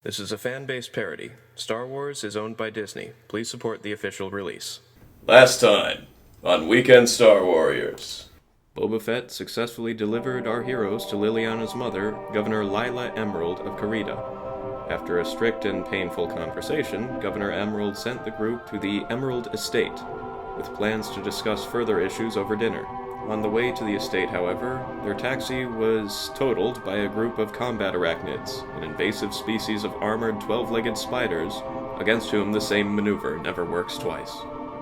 This is a fan-based parody. Star Wars is owned by Disney. Please support the official release. Last time, on Weekend Star Warriors. Boba Fett successfully delivered our heroes to Liliana's mother, Governor Lila Emerald of Carrida. After a strict and painful conversation, Governor Emerald sent the group to the Emerald Estate, with plans to discuss further issues over dinner. On the way to the estate, however, their taxi was totaled by a group of combat arachnids, an invasive species of armored 12-legged spiders, against whom the same maneuver never works twice.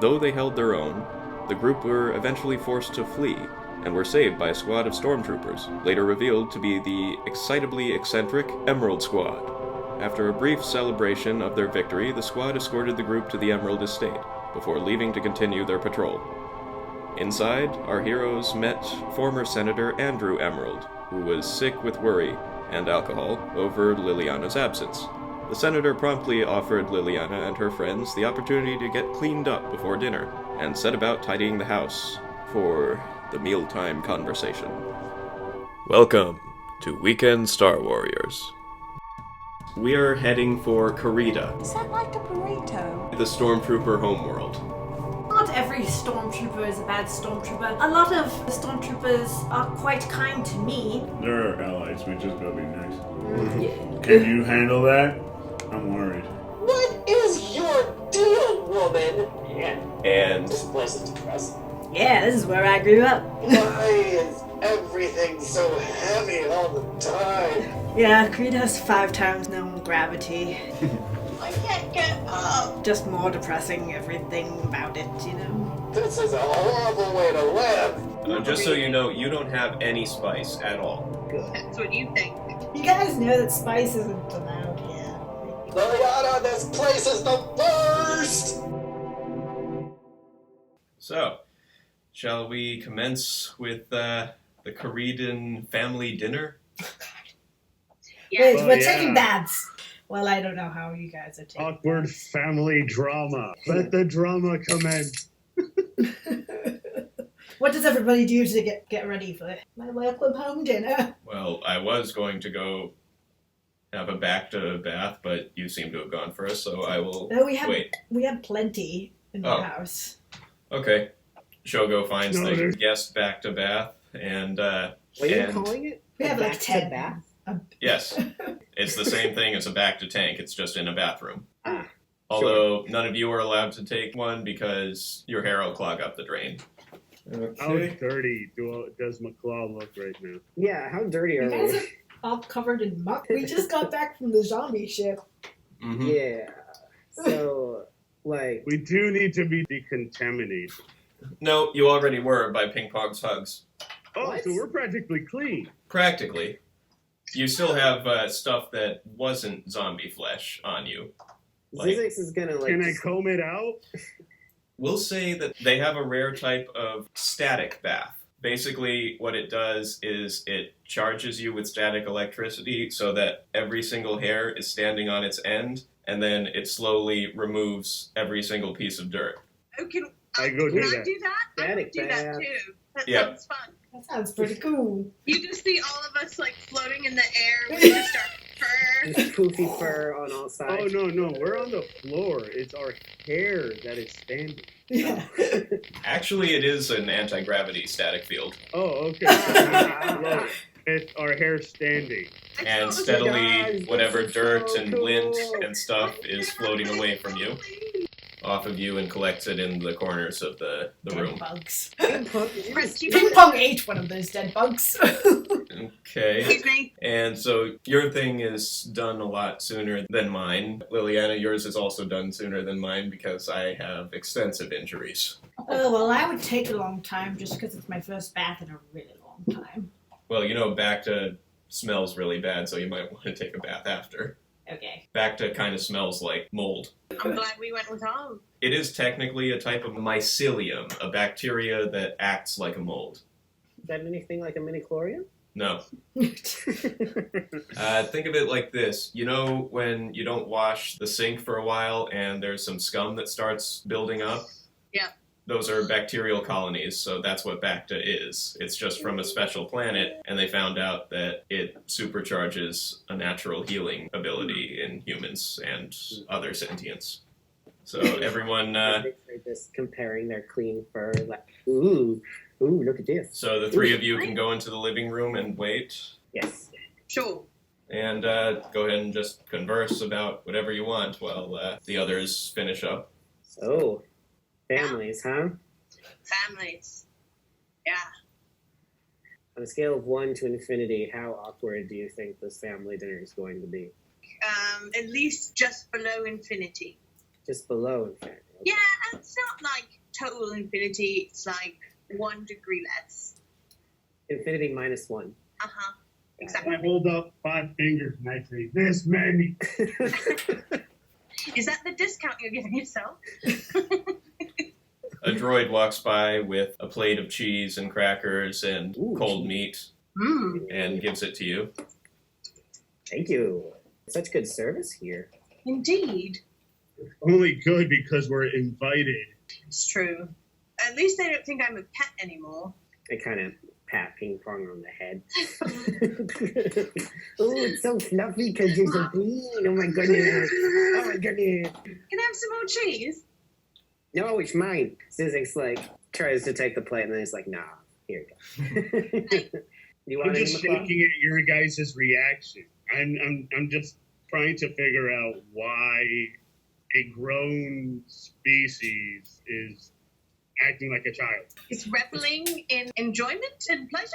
Though they held their own, the group were eventually forced to flee, and were saved by a squad of stormtroopers, later revealed to be the excitably eccentric Emerald Squad. After a brief celebration of their victory, the squad escorted the group to the Emerald Estate, before leaving to continue their patrol. Inside, our heroes met former Senator Andrew Emerald, who was sick with worry and alcohol over Liliana's absence. The senator promptly offered Liliana and her friends the opportunity to get cleaned up before dinner, and set about tidying the house for the mealtime conversation. Welcome to Weekend Star Warriors. We are heading for Carrida, Is that like a burrito? the stormtrooper homeworld. Not every stormtrooper is a bad stormtrooper. A lot of the stormtroopers are quite kind to me. They're our allies, we just gotta be nice. Yeah. Can you handle that? I'm worried. What is your deal, woman? Yeah, And this place is depressing. Yeah, this is where I grew up. Why is everything so heavy all the time? Yeah, Creed has 5 times known gravity. I can't get up. Just more depressing, everything about it, you know? This is a horrible way to live. just so you know, you don't have any spice at all. That's what you think. You guys know that spice isn't allowed here. Liliana, this place is the worst! So, shall we commence with the Carridan family dinner? Yeah. Wait, Oh, we're yeah. taking baths. Well, I don't know how you guys are taking Awkward family drama. Let the drama commence. What does everybody do to get ready for my welcome home dinner? Well, I was going to go have a bath, but you seem to have gone first, so I will No, wait. we have plenty in the Oh. house. Okay. Shogo finds No, the there's- guest back to bath, and What are you and calling it? We have A like bath to 10. bath? yes, it's the same thing as a back to tank. It's just in a bathroom. Ah, Although none of you are allowed to take one because your hair will clog up the drain. How dirty does McClaw look right now? Yeah, how dirty You are guys we? are all covered in muck. We just got back from the zombie ship. Mm-hmm. Yeah. So, like, We do need to be decontaminated. No, you already were by Ping Pong's hugs. Oh, What? so we're practically clean. Practically. You still have stuff that wasn't zombie flesh on you. Like, Zizix is gonna, like, Can I comb it out? we'll say that they have a rare type of static bath. Basically, what it does is it charges you with static electricity so that every single hair is standing on its end, and then it slowly removes every single piece of dirt. Oh, can I go do I that. do that? I Static would do that bath. too. That Yeah. sounds fun. That sounds pretty cool. You just see all of us like floating in the air with just our fur. this poofy fur on all Oh, sides. no, we're on the floor. It's our hair that is standing. Yeah. Actually, it is an anti-gravity static field, Oh, okay. Love it. It's our hair standing. I and thought it was steadily guys, this whatever is dirt so and lint cool. and stuff is floating away from you, off of you, and collects it in the corners of the Dead room. bugs. Ping pong, did you Chris, just- you Ping Pong ate one of those dead bugs. Okay. Excuse me. And so your thing is done a lot sooner than mine. Liliana, yours is also done sooner than mine because I have extensive injuries. Oh, well, I would take a long time just because it's my first bath in a really long time. Well, you know, Bacta smells really bad, so you might want to take a bath after. Okay. Bacta kind of smells like mold. I'm glad we went with home. It is technically a type of mycelium, a bacteria that acts like a mold. Is that anything like a mini-chlorian? No. Think of it like this. You know when you don't wash the sink for a while and there's some scum that starts building up? Yeah. Those are bacterial colonies, so that's what Bacta is. It's just from a special planet, and they found out that it supercharges a natural healing ability in humans and other sentients. So everyone, They're just comparing their clean fur, like, ooh, look at this. so the three of you can go into the living room and wait, Yes. Sure. and go ahead and just converse about whatever you want while the others finish up. So, families, huh? Families. Yeah. On a scale of 1 to infinity, how awkward do you think this family dinner is going to be? At least just below infinity. Just below infinity. Okay. Yeah, it's not like total infinity. It's like 1 degree less. Infinity minus 1. Uh-huh. I Exactly. hold up 5 fingers and I say, this many. Is that the discount you're giving yourself? A droid walks by with a plate of cheese and crackers and Ooh, cold cheese. meat Mmm. and gives it to you. Thank you. Such good service here. Indeed. Only good because we're invited. It's true. At least they don't think I'm a pet anymore. I kind of pat ping pong on the head. Oh, it's so fluffy because you're so clean. Oh my goodness. Oh my goodness. Can I have some more cheese? No, it's mine. Zizix like tries to take the plate and then he's like, nah, here you go. You I'm want just any McClaw? shaking at your guys' reaction. I'm just trying to figure out why a grown species is acting like a child. It's reveling in enjoyment and pleasure?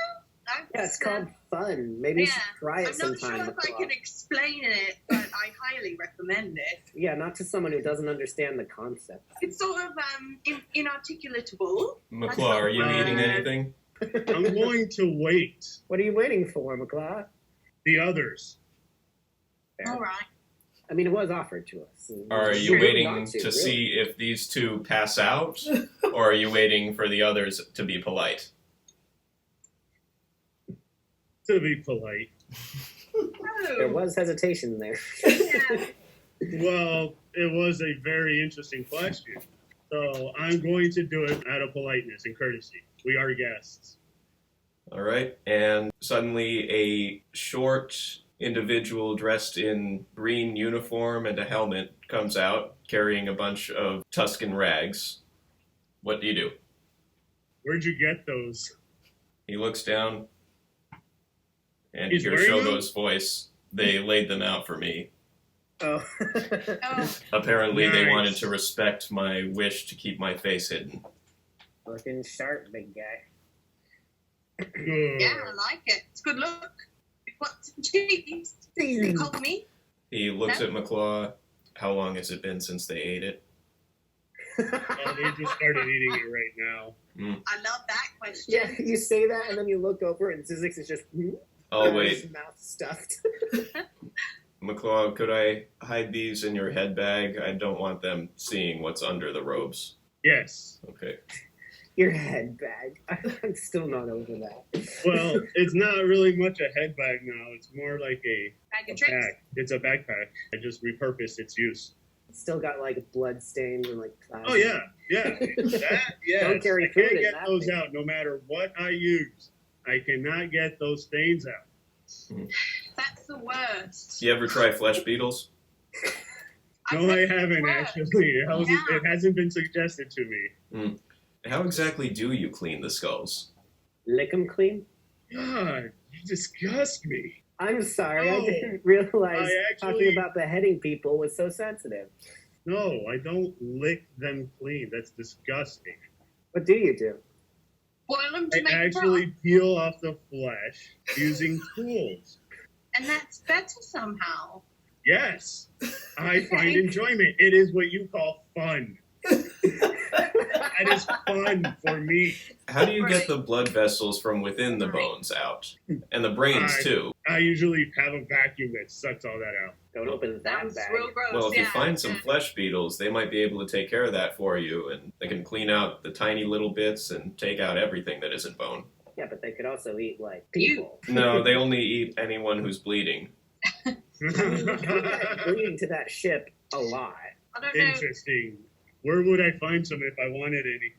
Yeah, it's called fun. Maybe you should try it I'm not sometime. sure if I McClaw. can explain it, but I highly recommend it. Yeah, not to someone who doesn't understand the concept. It's sort of inarticulatable. McClaw, are you eating anything? I'm going to wait. What are you waiting for, McClaw? The others. Fair. All right. I mean, it was offered to us. and Are we you chose waiting not to really. see if these two pass out, or are you waiting for the others to be polite? To be polite. There Oh, was hesitation there. yeah. Well, it was a very interesting question. So I'm going to do it out of politeness and courtesy. We are guests. All right, and suddenly a short individual dressed in green uniform and a helmet comes out carrying a bunch of Tuscan rags. What do you do? Where'd you get those? He looks down and He's you hear wearing them? Shogo's voice. They laid them out for me. Oh. Oh, Apparently they Nice. wanted to respect my wish to keep my face hidden. Looking sharp, big guy. Good. yeah, I like it. It's a good look. What cheese? You call me? He looks at McClaw. How long has it been since they ate it? Oh, they just started eating it right now. I love that question. Yeah, you say that and then you look over and Zizix is just Oh, his wait. mouth stuffed. McClaw, could I hide these in your head bag? I don't want them seeing what's under the robes. Yes. Okay. Your head bag. I'm still not over that. Well, it's not really much a head bag now. It's more like a Bag of tricks. bag. It's a backpack. I just repurposed its use. It's still got like blood stains and like plasma. Oh, yeah. Yeah. That, yes. Don't carry I food can't in get that those thing. out no matter what I use. I cannot get those stains out. That's the worst. Do you ever try flesh beetles? No, I bet haven't it works. actually. It hasn't been suggested to me. How exactly do you clean the skulls? Lick 'em clean? God, you disgust me. I'm sorry, I No, didn't realize I actually- talking about beheading people was so sensitive. No, I don't lick them clean. That's disgusting. What do you do? Boil them to I make actually broth, peel off the flesh using tools. and that's better somehow. Yes, I find enjoyment. It is what you call fun. That is fun for me. How do you get Right. the blood vessels from within the Right. bones out? And the brains, I- too. I usually have a vacuum that sucks all that out. Don't open that Sounds bag. real gross. Well, if you yeah. find some flesh beetles, they might be able to take care of that for you, and they can clean out the tiny little bits and take out everything that isn't bone. Yeah, but they could also eat like You- people. No, they only eat anyone who's bleeding. Bleeding to that ship a lot. I don't know. Interesting. Where would I find some if I wanted any?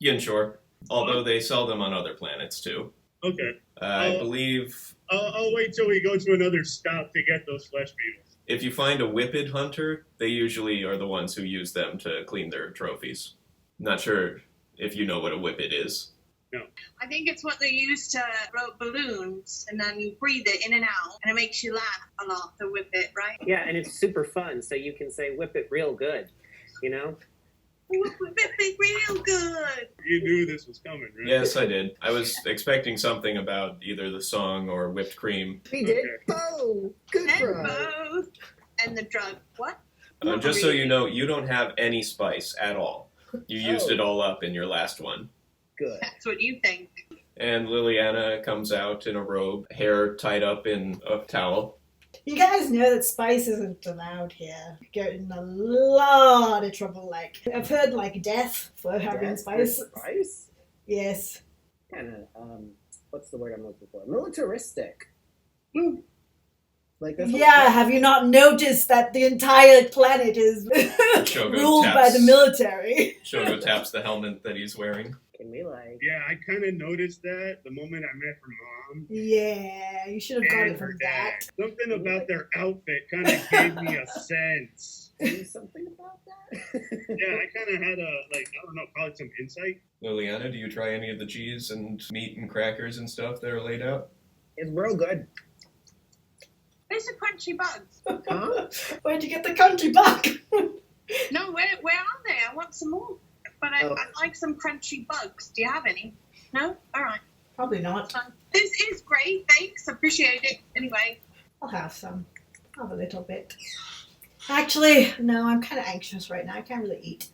Yinshore. Although they sell them on other planets too. Okay. I believe I'll wait till we go to another stop to get those flesh beetles. if you find a whippet hunter, they usually are the ones who use them to clean their trophies. Not sure if you know what a whippet is. No. I think it's what they use to blow balloons, and then you breathe it in and out, and it makes you laugh a lot, the whip it, right? Yeah, and it's super fun, so you can say whip it real good, you know? Whip it real good. You knew this was coming, right? Yes, I did. I was expecting something about either the song or whipped cream. We did. Okay. Oh, good And for us. both. And the drug. What? Just so you know, you don't have any spice at all. You used it all up in your last one. Good. That's what you think. And Liliana comes out in a robe, hair tied up in a towel. You guys know that spice isn't allowed here. You get in a lot of trouble. Like, I've heard, like, death for having Death spice. for spice? Yes. Kind of, what's the word I'm looking for? Militaristic. Like that's Yeah, have you not noticed that the entire planet is Shogo ruled by taps. the military? Shogo taps the helmet that he's wearing. Can we like? Yeah, I kind of noticed that the moment I met her mom Yeah, you should have got and it her from dad. that. Something about their outfit kind of gave me a sense. Do something about that? Yeah, I kind of had a, like, I don't know, call it some insight. Liliana, do you try any of the cheese and meat and crackers and stuff that are laid out? It's real good. There's a crunchy bugs. Huh? Where'd you get the country buck? No, where are they? I want some more. But Oh. I'd like some crunchy bugs. Do you have any? No? All right. Probably not. This is great. Thanks. Appreciate it. Anyway. I'll have some. I'll have a little bit. Actually, no, I'm kind of anxious right now. I can't really eat.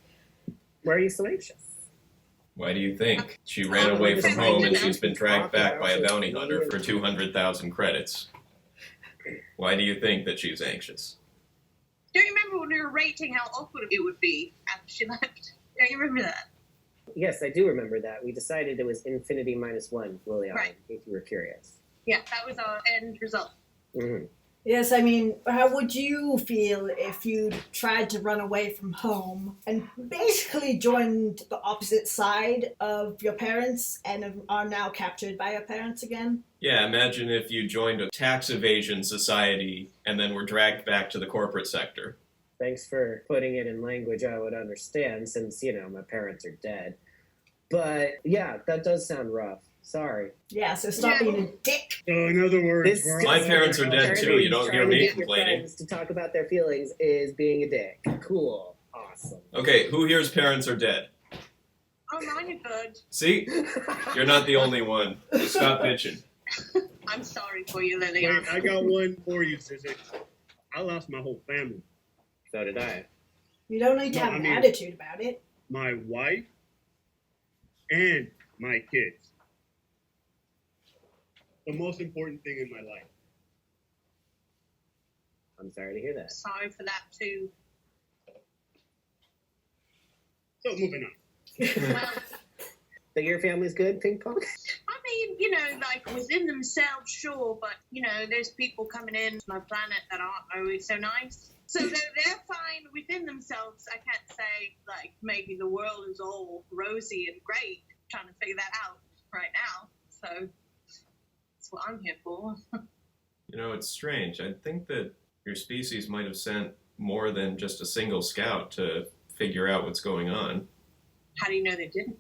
Why are you so anxious? Why do you think? She ran away from home and she's been dragged back by a bounty hunter for 200,000 credits. Why do you think that she's anxious? Don't you remember when we were rating how awkward it would be after she left? Don't you remember that? Yes, I do remember that. We decided it was infinity -1, Liliana, Right. if you were curious. Yeah, that was our end result. Mm-hmm. Yes, I mean, how would you feel if you tried to run away from home and basically joined the opposite side of your parents and are now captured by your parents again? Yeah, imagine if you joined a tax evasion society and then were dragged back to the corporate sector. Thanks for putting it in language I would understand since, you know, my parents are dead. But, yeah, that does sound rough. Sorry. Yeah, so stop Yeah. being a dick. So in other words, This- we're My all parents are dead too. You don't hear Trying to me get your complaining. friends to talk about their feelings is being a dick. Cool. Awesome. Okay, who here's parents are dead? Oh, mine are good. See? You're not the only one. Stop bitching. I'm sorry for you, Wait, Liliana. I got one for you, Sissy. I lost my whole family. So did I. You don't need to No, have I an mean- attitude about it. My wife and my kids. The most important thing in my life. I'm sorry to hear that. Sorry for that, too. So moving on. Well, But your family's good, Ping Pong? I mean, you know, like within themselves, sure, but you know, there's people coming in to my planet that aren't always so nice. So they're fine within themselves. I can't say like maybe the world is all rosy and great. I'm trying to figure that out right now. So that's what I'm here for. You know, it's strange. I think that your species might have sent more than just a single scout to figure out what's going on. How do you know they didn't?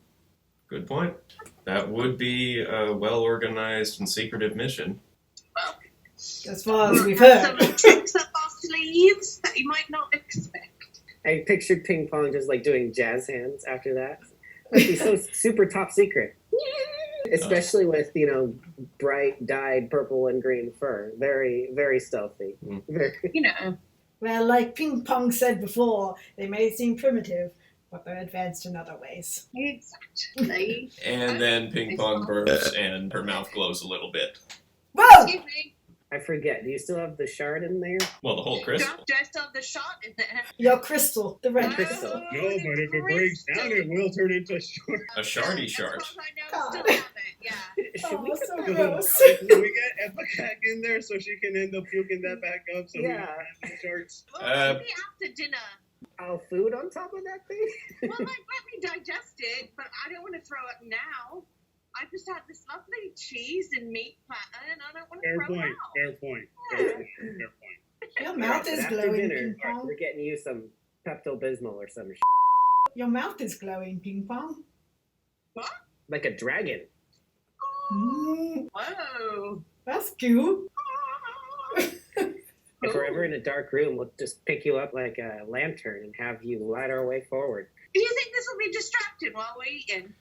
Good point. That would be a well-organized and secretive mission. Well, As far as we've some heard. tricks up our sleeves that you might not expect. I pictured Ping Pong just like doing jazz hands after that. Like he's so super top secret. Especially with, you know, bright dyed purple and green fur. Very, very stealthy. Mm. Very, You know, Well, like Ping Pong said before, they may seem primitive, but they're advanced in other ways. exactly. And then Ping Pong burps and her mouth glows a little bit. Whoa! Excuse me. I forget. Do you still have the shard in there? Well, the whole crystal. Do I still have the shot in there? Your crystal, the red Crystal. crystal. No, but if it breaks down, it will turn into a short. A shardy shard. As far as I know, I still have it, yeah. Should we Oh, get so that? gross. Can we get Epicac in there so she can end up puking that back up so we Yeah. can have the shorts? Well, maybe after dinner. Oh, food on top of that thing? Well, let me digest it, but I don't want to throw it now. I just had this lovely cheese and meat platter, and I don't want to throw it out. Fair point. Your mouth is After glowing, dinner, Ping Pong. we're getting you some Pepto-Bismol or some Your mouth is glowing, Ping Pong. What? like a dragon. Mm, Whoa. that's cool. If we're ever in a dark room, we'll just pick you up like a lantern and have you light our way forward. Do you think this will be distracted while we're eating?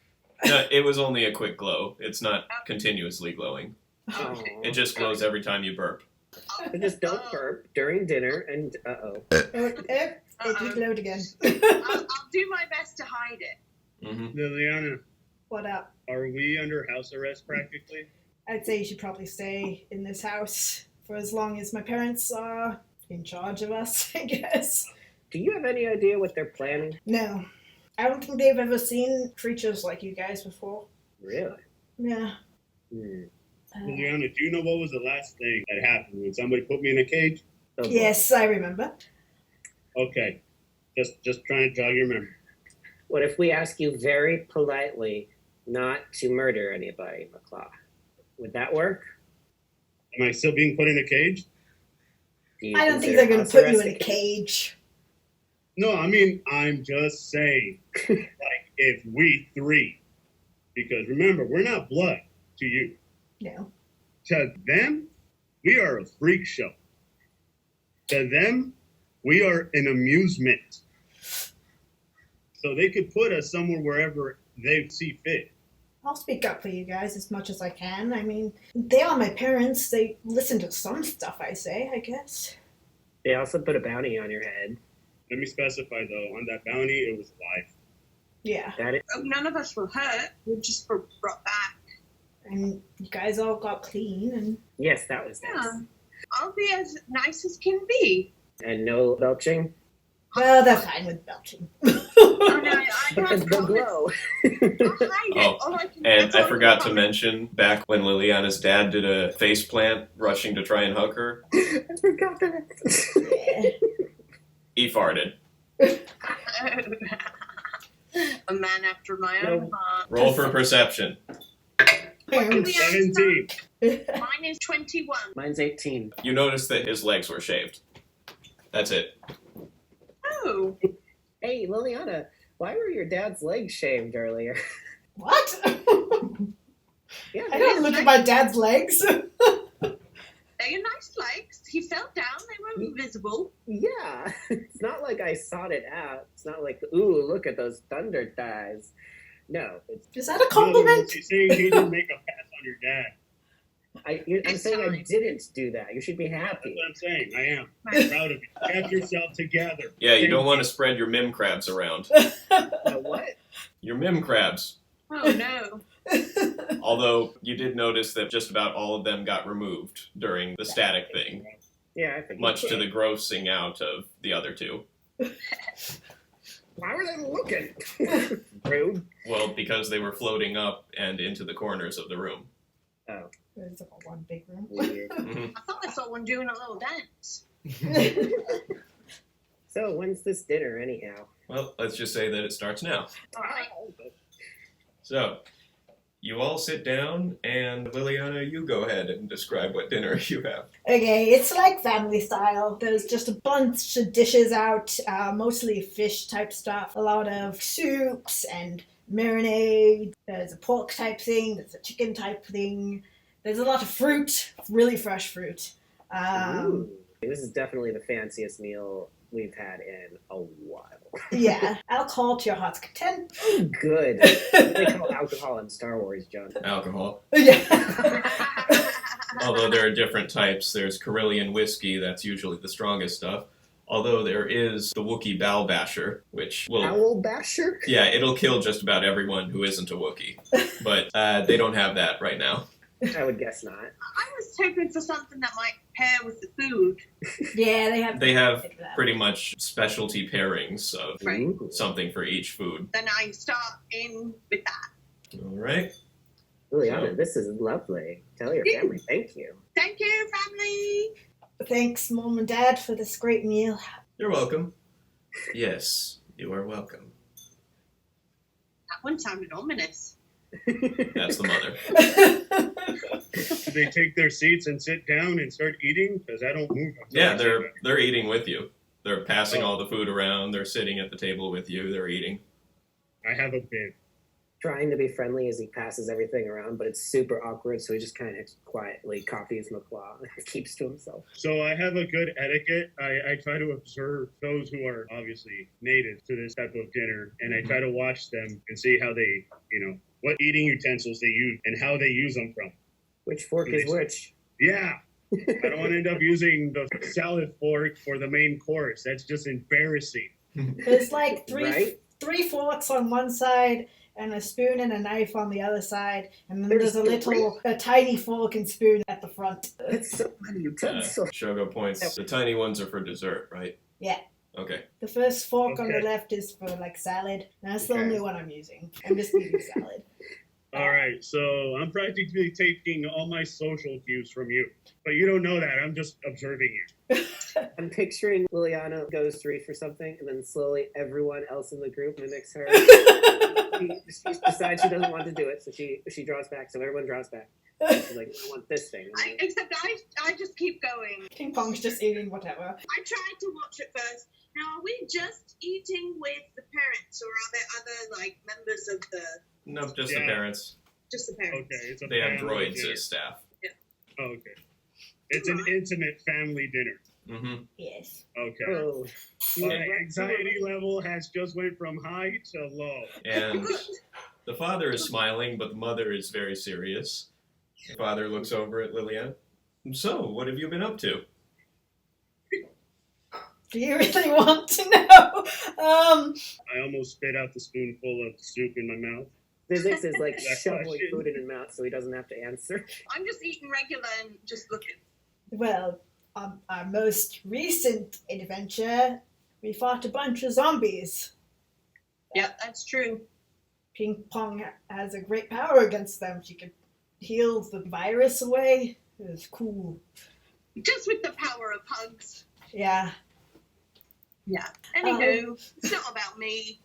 No, it was only a quick glow. It's not continuously glowing. Oh. It just glows every time you burp. So just don't burp during dinner and It glowed again. I'll do my best to hide it. Mm-hmm. Liliana, What up? are we under house arrest practically? I'd say you should probably stay in this house for as long as my parents are in charge of us, I guess. Do you have any idea what they're planning? No. I don't think they've ever seen creatures like you guys before. Really? Yeah. Liliana, do you know what was the last thing that happened when somebody put me in a cage? Oh, boy. Yes, I remember. Okay. Just trying to jog your memory. What if we ask you very politely not to murder anybody, McClaw? Would that work? Am I still being put in a cage? Do you I don't think consider they're going house to put you arrest in a cage. No, I mean, I'm just saying, like, if we three, because remember, we're not blood to you. No. To them, we are a freak show. To them, we are an amusement. So they could put us somewhere wherever they see fit. I'll speak up for you guys as much as I can. I mean, they are my parents. They listen to some stuff I say, I guess. They also put a bounty on your head. Let me specify, though, on that bounty, it was life. Yeah. That is, None of us were hurt. We just were brought back. And you guys all got clean and... yes, that was nice. Yeah. I'll be as nice as can be. And no belching? Well, they're fine with belching. Oh, no, I Because can't the promise. glow. I'll hide it. All I can, And that's I all forgot can to promise. mention, back when Liliana's dad did a face plant, rushing to try and hug her, I forgot that. he farted. A man after my own heart. Roll for perception. What do we 17. understand? Mine is 21. Mine's 18. You notice that his legs were shaved. That's it. Oh. Hey, Liliana, why were your dad's legs shaved earlier? What? Yeah, I don't look at my dad's legs. They are nice legs. He fell down. They were visible. yeah. It's not like I sought it out. It's not like, ooh, look at those thunder thighs. No, it's Is that a compliment? He's saying he didn't make a pass on your dad. I'm saying I didn't do that. You should be That's happy. what I'm saying. I am. I'm proud of you. Kept yourself together. Yeah, you don't want to spread your mim crabs around. What? Your mim crabs. Oh, no. Although, you did notice that just about all of them got removed during the static thing, Yeah, I think. much to the grossing out of the other two. Why were they looking? Rude. Well, because they were floating up and into the corners of the room. Oh, It's like a one big room. weird. Mhm. I thought I saw one doing a little dance. So, when's this dinner, anyhow? Well, let's just say that it starts now. All right. So, you all sit down, and Liliana, you go ahead and describe what dinner you have. Okay, it's like family style. There's just a bunch of dishes out, mostly fish type stuff. A lot of soups and marinade. There's a pork type thing. There's a chicken type thing. There's a lot of fruit, really fresh fruit. Ooh. This is definitely the fanciest meal we've had in a while. Yeah, alcohol to your heart's content. Good. What do they call alcohol in Star Wars, John? Alcohol. Yeah. Although there are different types. There's Carillion whiskey, that's usually the strongest stuff. Although there is the Wookiee Bow Basher, which will... Owl Basher? Yeah, it'll kill just about everyone who isn't a Wookiee. But they don't have that right now. I would guess not. I was hoping for something that might pair with the food. Yeah, They have pretty much specialty pairings of Right. Ooh. something for each food. Then I start in with that. All right. Liliana, this is lovely. Tell your family thank you. Thank you, family. Thanks, Mom and Dad, for this great meal. You're welcome. Yes, you are welcome. That one sounded ominous. That's the mother. Do they take their seats and sit down and start eating? Because I don't move. Yeah, they're eating with you. They're passing all the food around. They're sitting at the table with you. They're eating. I have a bid. Trying to be friendly as he passes everything around, but it's super awkward, so he just kind of quietly copies McClaw and keeps to himself. So I have a good etiquette. I try to observe those who are obviously native to this type of dinner, and I try to watch them and see how they, what eating utensils they use and how they use them from. Which fork is which? Yeah. I don't want to end up using the salad fork for the main course. That's just embarrassing. There's like three Right? three forks on one side and a spoon and a knife on the other side, and then there's a tiny fork and spoon at the front. That's so many utensils. Shogo points. The tiny ones are for dessert, right? Yeah. Okay. The first fork on the Okay. left is for like salad, and that's the Okay. only one I'm using. I'm just eating salad. All right, so I'm practically taking all my social cues from you. But you don't know that. I'm just observing you. I'm picturing Liliana goes to reach for something, and then slowly everyone else in the group mimics her. She decides she doesn't want to do it, so she draws back. So everyone draws back. She's like, I want this thing. Except I just keep going. Ping Pong's just eating whatever. I tried to watch it first. Now, are we just eating with the parents, or are there other, like, members of the... No, just the Yeah. parents. Just the parents? Okay, it's a They have family droids dinner. as staff. Okay. It's an intimate family dinner. Mm-hmm. Yes. Okay. Oh, My anxiety level has just went from high to low. And the father is smiling, but the mother is very serious. The father looks over at Liliana. So, what have you been up to? Do you really want to know? I almost spit out the spoonful of soup in my mouth. Physics is like That shoveling question. food in his mouth so he doesn't have to answer. I'm just eating regular and just looking. Well, on our most recent adventure, we fought a bunch of zombies. Yep, that's true. Ping Pong has a great power against them. She could heal the virus away. It was cool. Just with the power of hugs. Yeah. Yeah. Anywho, it's not about me.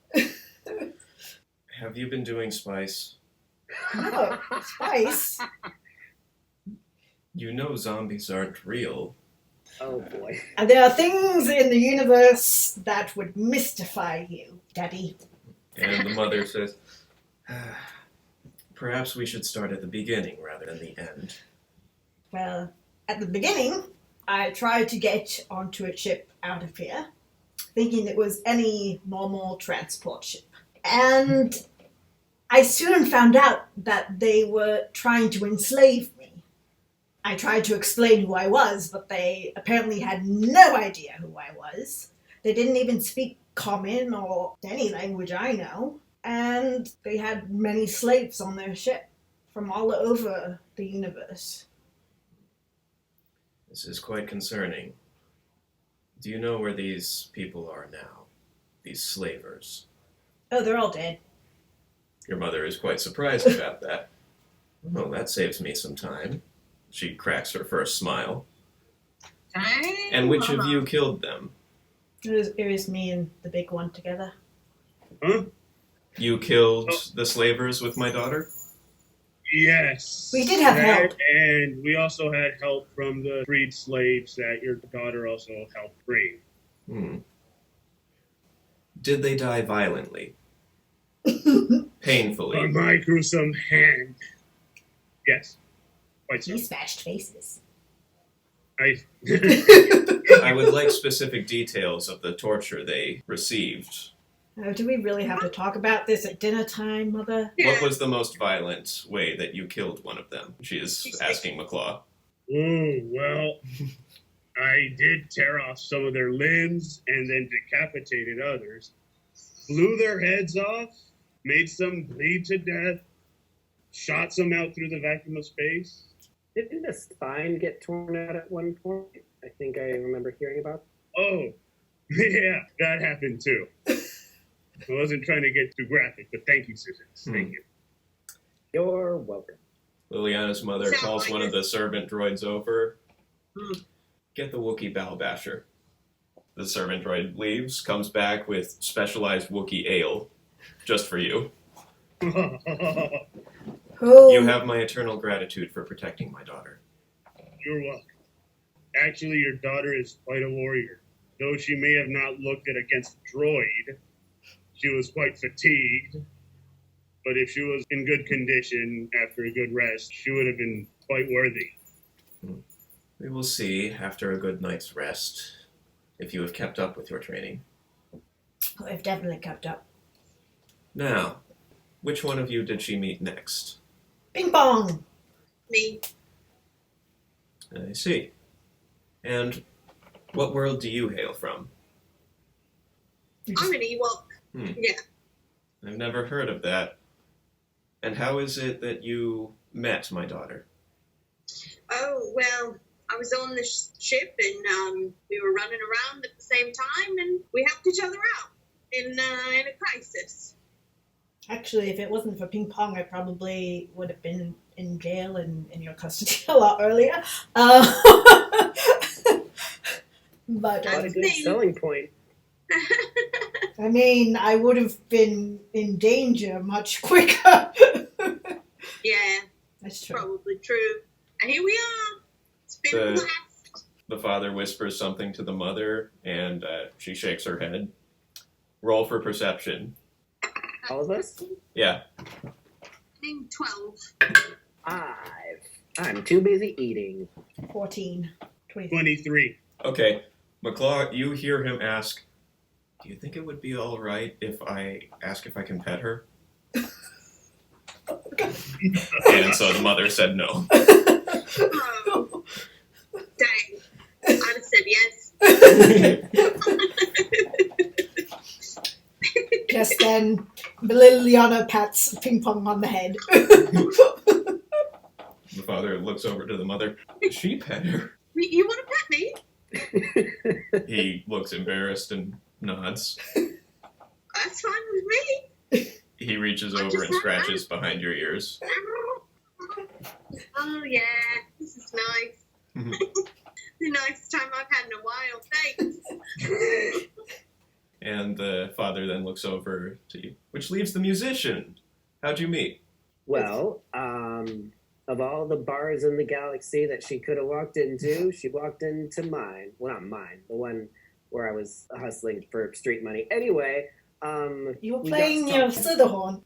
Have you been doing spice? Oh, spice. You know zombies aren't real. Oh boy. And there are things in the universe that would mystify you, Daddy. And the mother says, perhaps we should start at the beginning rather than the end. Well, at the beginning, I tried to get onto a ship out of here, thinking it was any normal transport ship. And I soon found out that they were trying to enslave me. I tried to explain who I was, but they apparently had no idea who I was. They didn't even speak Common or any language I know. And they had many slaves on their ship from all over the universe. This is quite concerning. Do you know where these people are now? These slavers? Oh, they're all dead. Your mother is quite surprised about that. Well, that saves me some time. She cracks her first smile. Dang, And which of Mama. you killed them? It was me and the big one together. Huh? You killed the slavers with my daughter? Yes. We did have That, help. And we also had help from the freed slaves that your daughter also helped free. Did they die violently? Painfully? On my gruesome hand. Yes. Quite so. He smashed faces. I I would like specific details of the torture they received. Oh, do we really have to talk about this at dinner time, Mother? What was the most violent way that you killed one of them? She is asking McClaw. Oh, well, I did tear off some of their limbs and then decapitated others. Blew their heads off, made some bleed to death, shot some out through the vacuum of space. Didn't the spine get torn out at one point? I think I remember hearing about. Oh, yeah, that happened too. I wasn't trying to get too graphic, but thank you, Susan. Thank you. You're welcome. Liliana's mother Sound calls like one of it. the servant droids over. Hmm. Get the Wookiee Bow Basher. The servant droid leaves, comes back with specialized Wookiee ale, just for you. Who? You have my eternal gratitude for protecting my daughter. You're welcome. Actually, your daughter is quite a warrior. Though she may have not looked it against a droid, she was quite fatigued. But if she was in good condition after a good rest, she would have been quite worthy. We will see, after a good night's rest, if you have kept up with your training. I've definitely kept up. Now, which one of you did she meet next? Ping pong! Me. I see. And what world do you hail from? I'm an Ewok. Yeah. I've never heard of that. And how is it that you met my daughter? Oh, well, I was on the ship and we were running around at the same time and we helped each other out in a crisis. Actually, if it wasn't for ping pong, I probably would have been in jail and in your custody a lot earlier. But What a good selling point. I mean, I would have been in danger much quicker. Yeah, That's true. probably true. And here we are. It's been a blast. The father whispers something to the mother, and she shakes her head. Roll for perception. All of us? Yeah. I think 12. 5. I'm too busy eating. 14. 23. 23. Okay. McClaw, you hear him ask, do you think it would be all right if I ask if I can pet her? And so the mother said no. Oh, dang. I'd have said yes. Just then, Liliana pats ping pong on the head. The father looks over to the mother. She pet her. You want to pet me? He looks embarrassed and nods. That's fine with me. He reaches over and scratches behind your ears. Oh, yeah. This is nice. The nicest time I've had in a while. Thanks. And the father then looks over to you, which leaves the musician. How'd you meet? Well, of all the bars in the galaxy that she could have walked into, she walked into mine. Well, not mine. The one where I was hustling for street money. Anyway, You were we playing got your talking. Slitherhorn.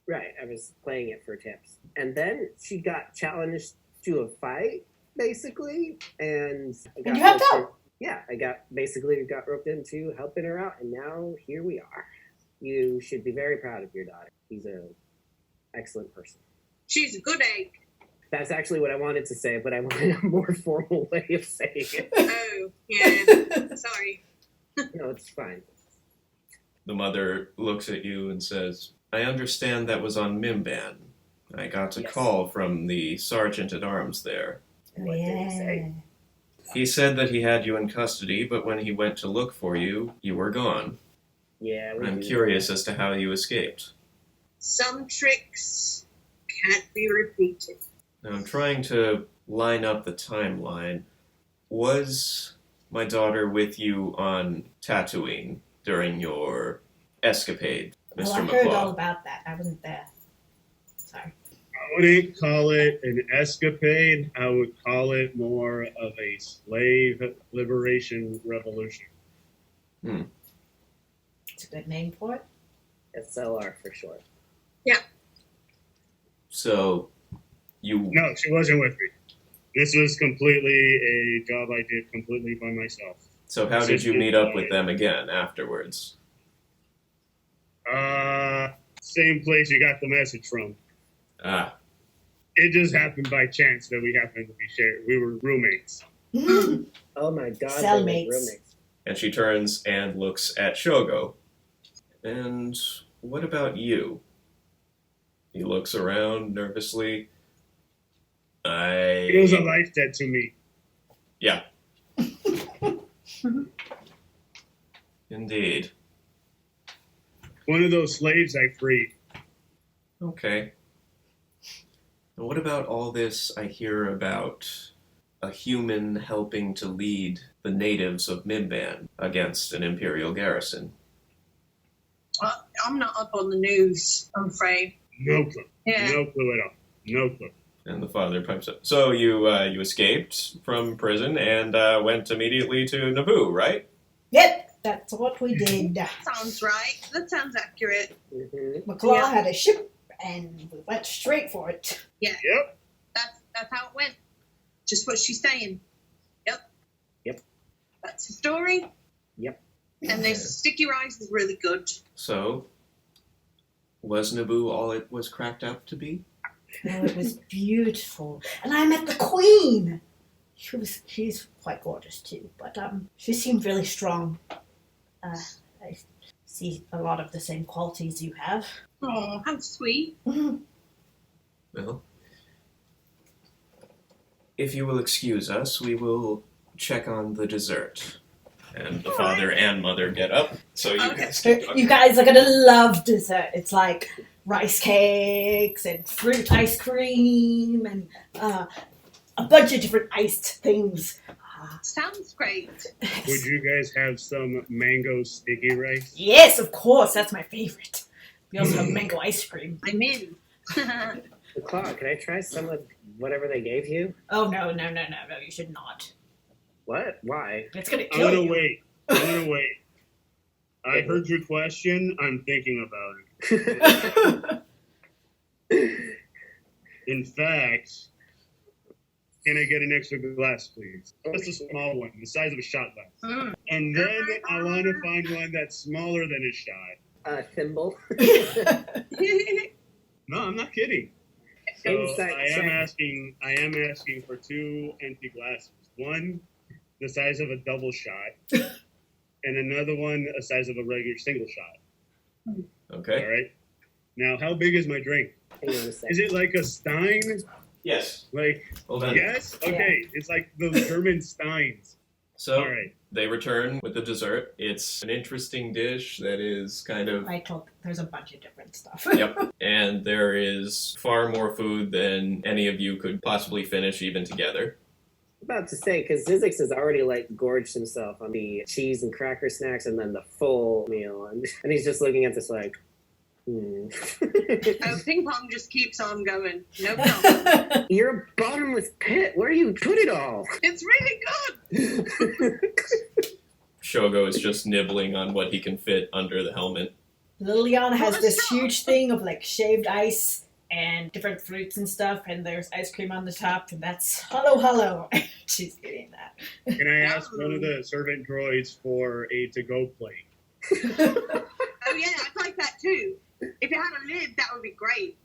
Right, I was playing it for tips. And then she got challenged to a fight, basically, and I got And you helped roped out. in- Yeah, I got roped into helping her out, and now here we are. You should be very proud of your daughter. She's an excellent person. She's a good egg. That's actually what I wanted to say, but I wanted a more formal way of saying it. Oh, yeah. Sorry. No, it's fine. The mother looks at you and says, I understand that was on Mimban. I got a Yes. call from the sergeant at arms there. What did he say? He said that he had you in custody, but when he went to look for you, you were gone. Yeah, we I'm do curious that. as to how you escaped. Some tricks can't be repeated. Now, I'm trying to line up the timeline. Was my daughter with you on Tatooine during your escapade, Mr. Well, I heard all McClaw? about that. I wasn't there. Sorry. I wouldn't call it an escapade. I would call it more of a slave liberation revolution. It's a good name for it. SLR for short. So, you... No, she wasn't with me. This was completely a job I did completely by myself. So how did you meet up with them again afterwards? Same place you got the message from. Ah, It just happened by chance that we happened to be shared. We were roommates. Oh my god, they're like Cellmates. roommates. and she turns and looks at Shogo. And what about you? He looks around nervously. It was a life debt to me. Yeah. Indeed. One of those slaves I freed. Okay. And what about all this I hear about a human helping to lead the natives of Mimban against an Imperial garrison. I'm not up on the news, I'm afraid. No clue. Yeah. No clue at all. No clue. And the father pipes up. So you escaped from prison and went immediately to Naboo, right? Yep, that's what we did. Sounds right. That sounds accurate. Mm-hmm. McClaw had a ship, and we went straight for it. Yeah. Yep. That's how it went. Just what she's saying. Yep. Yep. That's the story. Yep. And the sticky rice is really good. So, was Naboo all it was cracked up to be? Oh, it was beautiful. And I met the queen. She's quite gorgeous too, but she seemed really strong. I see a lot of the same qualities you have. Oh, how sweet. Well, if you will excuse us, we will check on the dessert. And the father and mother get up, so you guys can talk. You guys are gonna love dessert. It's like rice cakes and fruit ice cream and a bunch of different iced things. Sounds great. Would you guys have some mango sticky rice? Yes, of course. That's my favorite. We also have mango ice cream. I'm in. McClaw, can I try some of whatever they gave you? Oh no! You should not. What? Why? It's gonna I'm kill gonna you. wait. I'm gonna wait. I heard your question. I'm thinking about it. In fact, can I get an extra glass, please? Just a small one, the size of a shot glass. And then I want to find one that's smaller than a shot. A thimble. No, I'm not kidding. So Inside I am check. asking for 2 empty glasses. One the size of a double shot, and another one a size of a regular single shot. Okay. All right. Now, how big is my drink? Hang on a second. Is it like a Stein? Yes. Like, Hold on. yes? Okay. It's like those German Steins. So, All right. they return with the dessert. It's an interesting dish that is kind of... I told there's a bunch of different stuff. Yep. And there is far more food than any of you could possibly finish even together. About to say, because Zizix has already like gorged himself on the cheese and cracker snacks and then the full meal, and he's just looking at this like, Oh, ping pong just keeps on going. No problem. You're a bottomless pit. Where do you put it all? It's really good. Shogo is just nibbling on what he can fit under the helmet. Liliana has this huge thing of like shaved ice and different fruits and stuff, and there's ice cream on the top, and that's hello. She's eating that. Can I ask one of the servant droids for a to-go plate? Oh yeah, I'd like that too. If it had a lid, that would be great.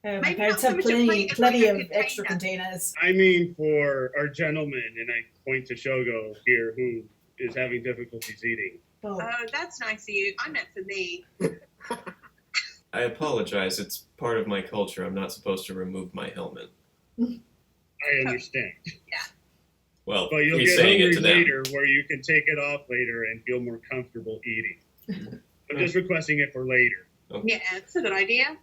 My Maybe parents not have so much a plate, plenty it's like of a extra container. containers. I mean, for our gentleman, and I point to Shogo here, who is having difficulties eating. Oh, Oh, that's nice of you. I meant for me. I apologize. It's part of my culture. I'm not supposed to remove my helmet. I understand. Well, But you'll he's get saying hungry it to them. later where you can take it off later and feel more comfortable eating. I'm just requesting it for later. Yeah, it's a good idea.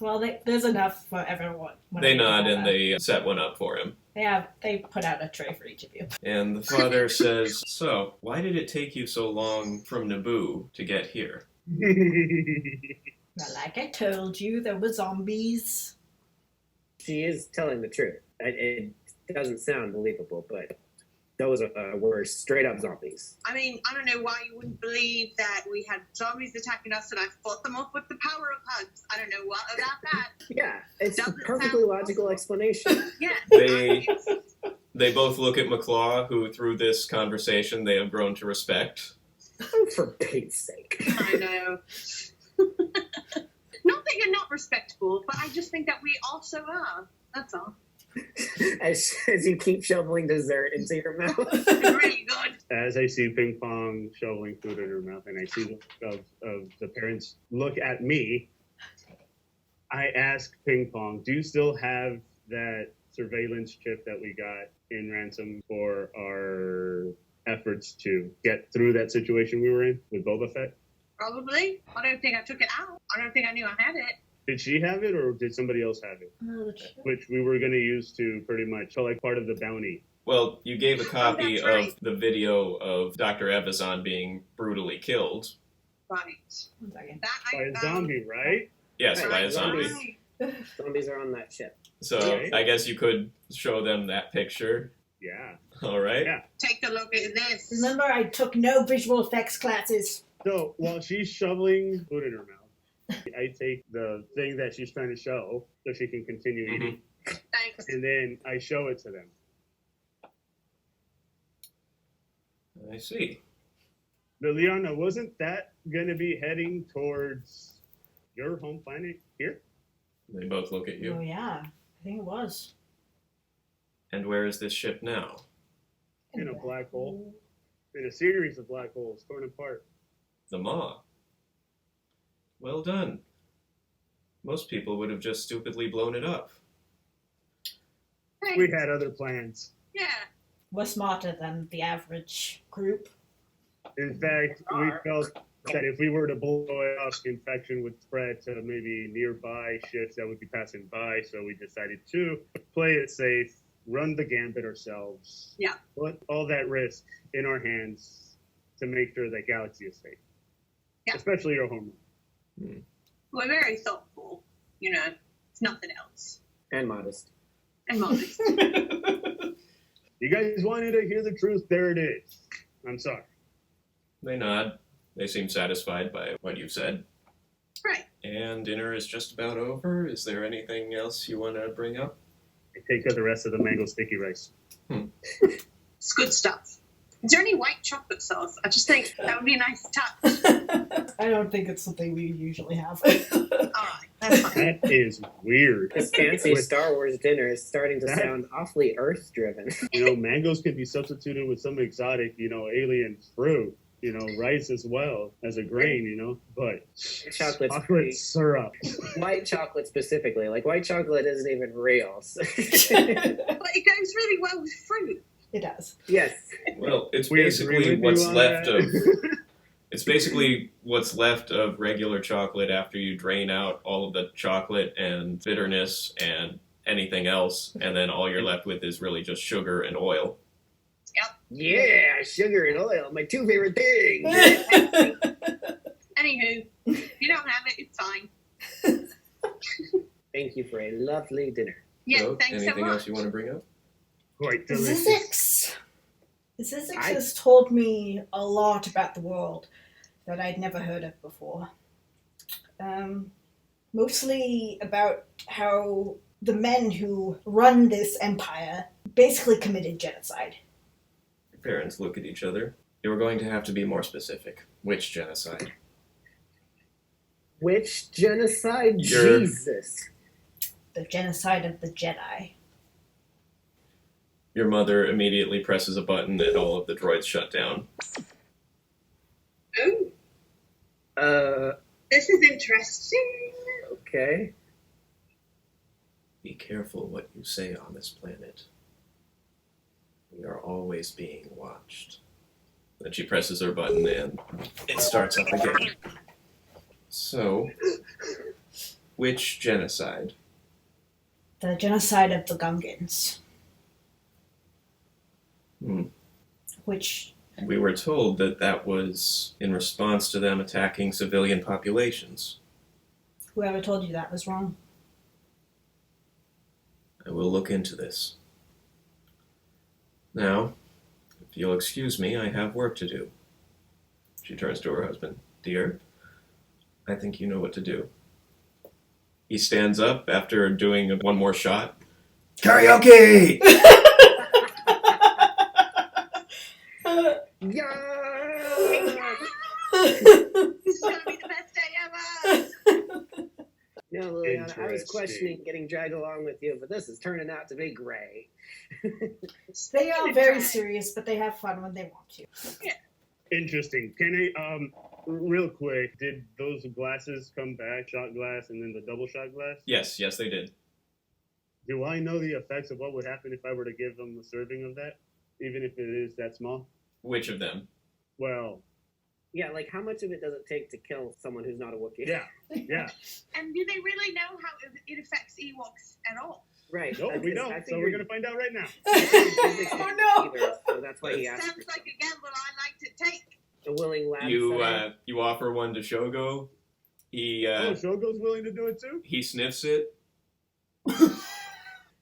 well, there's enough for everyone. They nod and they set one up for him. They put out a tray for each of you. And the father says, "So, why did it take you so long from Naboo to get here?" Well, like I told you, there were zombies. She is telling the truth. It doesn't sound believable, but those were straight up zombies. I mean, I don't know why you wouldn't believe that we had zombies attacking us and I fought them off with the power of hugs. I don't know what about that. Yeah, it's a Doesn't perfectly sound logical possible. explanation. Yeah. They both look at McClaw, who through this conversation they have grown to respect. Oh, for Pete's sake. I know. Not that you're not respectable, but I just think that we also are. That's all. As you keep shoveling dessert into your mouth. It's really good. As I see Ping Pong shoveling food in her mouth, and I see the parents look at me, I ask Ping Pong, do you still have that surveillance chip that we got in ransom for our efforts to get through that situation we were in with Boba Fett? Probably. I don't think I took it out. I don't think I knew I had it. Did she have it, or did somebody else have it? Which we were going to use to pretty much collect part of the bounty Well, you gave a copy that's right. of the video of Dr. Evazan being brutally killed. Right. 1 second. That By a zombie, right? Yes, Right, by a zombies. zombie. Zombies are on that ship. So Okay. I guess you could show them that picture. Yeah. All right. Yeah. Take a look at this. Remember, I took no visual effects classes. So while she's shoveling food in her mouth, I take the thing that she's trying to show so she can continue eating, Thanks. and then I show it to them. I see. Liliana, wasn't that going to be heading towards your home planet here? They both look at you. Oh, yeah. I think it was. And where is this ship now? In a black hole. In a series of black holes torn apart. The Maw. Well done. Most people would have just stupidly blown it up. Thanks. We had other plans. Yeah. We're smarter than the average group. In fact, we felt that if we were to blow it up, infection would spread to maybe nearby ships that would be passing by. So we decided to play it safe, run the gambit ourselves. Yeah. Put all that risk in our hands to make sure that Galaxy is safe. Yeah. Especially your home. We're very thoughtful. You know, it's nothing else. And modest. And modest. You guys wanted to hear the truth? There it is. I'm sorry. They nod. They seem satisfied by what you've said. Right. And dinner is just about over. Is there anything else you want to bring up? I take the rest of the mango sticky rice. It's good stuff. Is there any white chocolate sauce? I just think that would be a nice touch. I don't think it's something we usually have. All right, that's fine. That is weird. This fancy With- Star Wars dinner is starting to sound awfully Earth-driven. Mangoes can be substituted with some exotic, alien fruit. Rice as well as a grain, but Chocolate's chocolate syrup. White chocolate specifically. Like, white chocolate isn't even real. So- But it goes really well with fruit. It does. yes. Well, it's We agree basically with what's you on left that. of. It's basically what's left of regular chocolate after you drain out all of the chocolate and bitterness and anything else, and then all you're left with is really just sugar and oil. Yeah, sugar and oil, my two favorite things. Anywho, if you don't have it, it's fine. Thank you for a lovely dinner. Yeah, So, thanks so anything much. else you want to bring up? Quite delicious. Zizix I- has told me a lot about the world that I'd never heard of before. Mostly about how the men who run this empire basically committed genocide. Your parents look at each other. You were going to have to be more specific. Which genocide? Which genocide? You're- Jesus. The genocide of the Jedi. Your mother immediately presses a button and all of the droids shut down. Oh, this is interesting. Okay. Be careful what you say on this planet. We are always being watched. Then she presses her button and it starts up again. So, which genocide? The genocide of the Gungans. Which, We were told that that was in response to them attacking civilian populations. whoever told you that was wrong. I will look into this. Now, if you'll excuse me, I have work to do. She turns to her husband. Dear, I think you know what to do. He stands up after doing one more shot. Karaoke! Yeah. This is gonna be the best day ever. No, Liliana, I was Interesting. questioning getting dragged along with you, but this is turning out to be great. They are very serious, but they have fun when they want to. Interesting. Can I, real quick, did those glasses come back, shot glass and then the double shot glass? Yes, they did. Do I know the effects of what would happen if I were to give them a serving of that, even if it is that small? Which of them? Well, Yeah, like how much of it does it take to kill someone who's not a Wookiee? yeah. And do they really know how it affects Ewoks at all? Right. No, we don't. So we're going to find out right now. Oh, no. Either, so that's why he asked. Sounds like a gamble I like to take. A willing lad. You offer one to Shogo. He Shogo's willing to do it too? he sniffs it.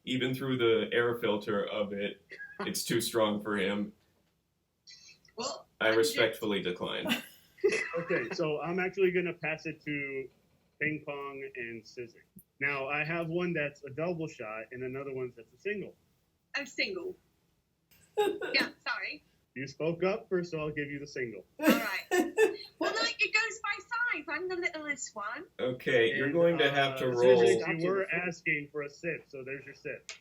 Even through the air filter of it, it's too strong for him. Well, I respectfully decline. Okay, so I'm actually going to pass it to Ping Pong and Scissor. Now, I have one that's a double shot and another one that's a single. I'm single. Yeah, sorry. You spoke up first, so I'll give you the single. All right. Well, like, it goes by size. I'm the littlest one. Okay, you're And, going to have to roll. Scissor, you were asking for a sip, so there's your sip.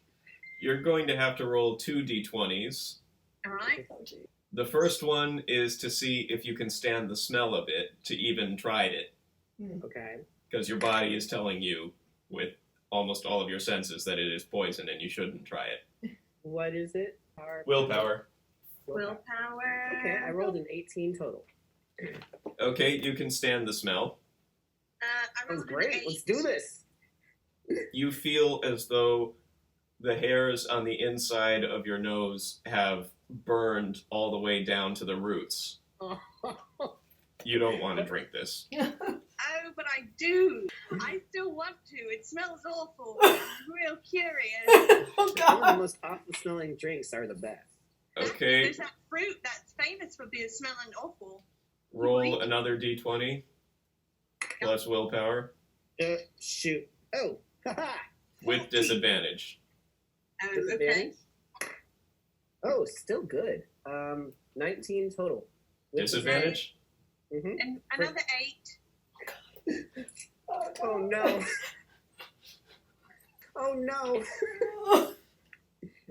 You're going to have to roll 2 d20s. All right. The first one is to see if you can stand the smell of it to even try it, Okay. because your body is telling you with almost all of your senses that it is poison and you shouldn't try it. What is it? Willpower. Willpower. Okay, I rolled an 18 total. Okay, you can stand the smell. I That was rolled an great. 8. Let's do this. You feel as though the hairs on the inside of your nose have burned all the way down to the roots. You don't want to drink this. Oh, but I do. I still want to. It smells awful. I'm real curious. Oh, Some of the God. most awful smelling drinks are the best. Okay, There's that fruit that's famous for being smelling awful. roll another d20 plus willpower Shoot. Oh, haha. with disadvantage. Oh, okay. Disadvantage? Oh, still good. 19 total. With Disadvantage? Mm-hmm. And another 8. Oh no. Oh no.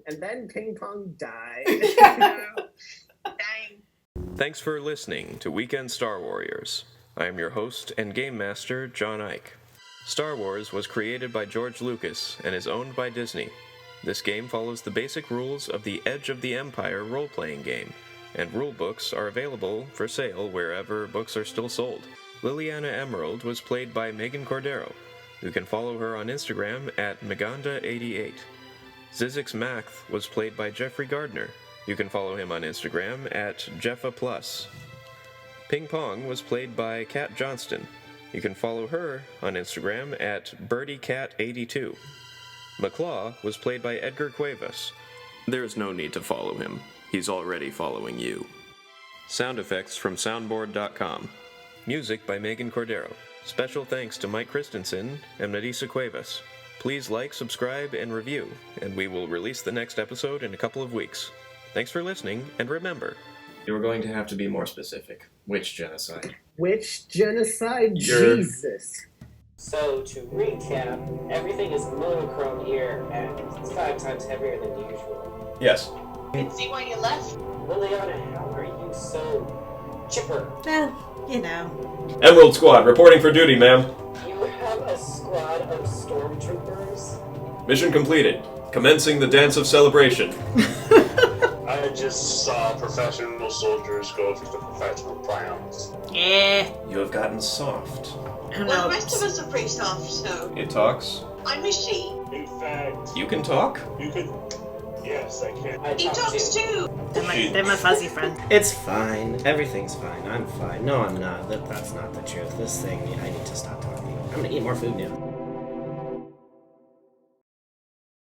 And then Ping Pong died. No. Dang. Thanks for listening to Weekend Star Warriors. I am your host and game master, John Ike. Star Wars was created by George Lucas and is owned by Disney. This game follows the basic rules of the Edge of the Empire role-playing game, and rulebooks are available for sale wherever books are still sold. Liliana Emerald was played by Megan Cordero. You can follow her on Instagram at Meganda88. Zizix Math was played by Jeffrey Gardner. You can follow him on Instagram at Jeffa+. Ping Pong was played by Kat Johnston. You can follow her on Instagram at BirdieCat82. McClaw was played by Edgar Cuevas. There is no need to follow him. He's already following you. Sound effects from soundboard.com. Music by Megan Cordero. Special thanks to Mike Christensen and Nadisa Cuevas. Please like, subscribe, and review, and we will release the next episode in a couple of weeks. Thanks for listening, and remember, you're going to have to be more specific. Which genocide? Which genocide? Jesus. So, to recap, everything is monochrome here, and it's 5 times heavier than usual. Yes. See why you left? Liliana, how are you so chipper? Well, you know. Emerald Squad, reporting for duty, ma'am. You have a squad of stormtroopers? Mission completed. Commencing the dance of celebration. I just saw professional soldiers go to the professional clowns. Yeah. You have gotten soft. I don't Well, know. the rest of us are pretty soft, so It talks. I'm a she. In fact, You can talk? you could. Yes, I can. He talks too. They're my fuzzy friend. It's fine. Everything's fine. I'm fine. No, I'm not. That's not the truth. This thing, I need to stop talking. I'm gonna eat more food now.